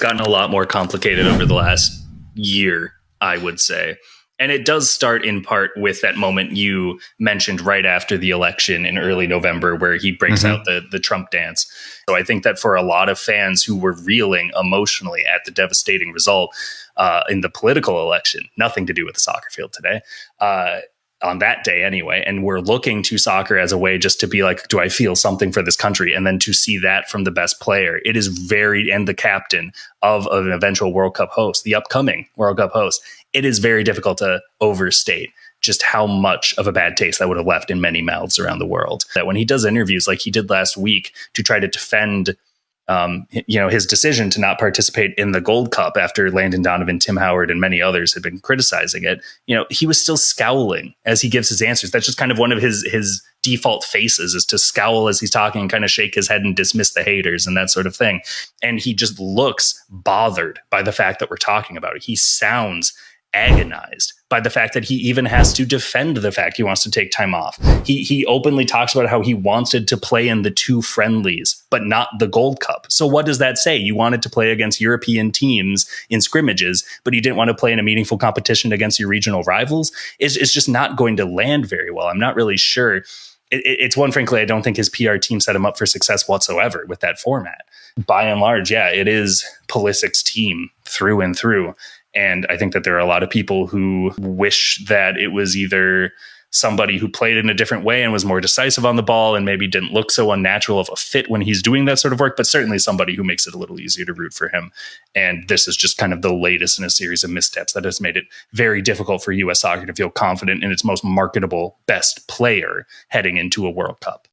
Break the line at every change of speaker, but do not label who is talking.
gotten a lot more complicated over the last year, I would say. And it does start in part with that moment you mentioned right after the election in early November, where he breaks out the Trump dance. So I think that for a lot of fans who were reeling emotionally at the devastating result in the political election, nothing to do with the soccer field today, on that day anyway, and we're looking to soccer as a way just to be like, do I feel something for this country? And then to see that from the best player, it is and the captain of an eventual World Cup host, the upcoming World Cup host, it is very difficult to overstate just how much of a bad taste that would have left in many mouths around the world. That when he does interviews like he did last week to try to defend his decision to not participate in the Gold Cup after Landon Donovan, Tim Howard, and many others had been criticizing it, he was still scowling as he gives his answers. That's just kind of one of his default faces, is to scowl as he's talking and kind of shake his head and dismiss the haters and that sort of thing. And he just looks bothered by the fact that we're talking about it. He sounds agonized by the fact that he even has to defend the fact he wants to take time off. He openly talks about how he wanted to play in the 2 friendlies, but not the Gold Cup. So what does that say? You wanted to play against European teams in scrimmages, but you didn't want to play in a meaningful competition against your regional rivals? It's just not going to land very well. I'm not really sure. It's one, frankly, I don't think his PR team set him up for success whatsoever with that format. By and large, yeah, it is Pulisic's team through and through. And I think that there are a lot of people who wish that it was either somebody who played in a different way and was more decisive on the ball and maybe didn't look so unnatural of a fit when he's doing that sort of work, but certainly somebody who makes it a little easier to root for him. And this is just kind of the latest in a series of missteps that has made it very difficult for U.S. soccer to feel confident in its most marketable, best player heading into a World Cup.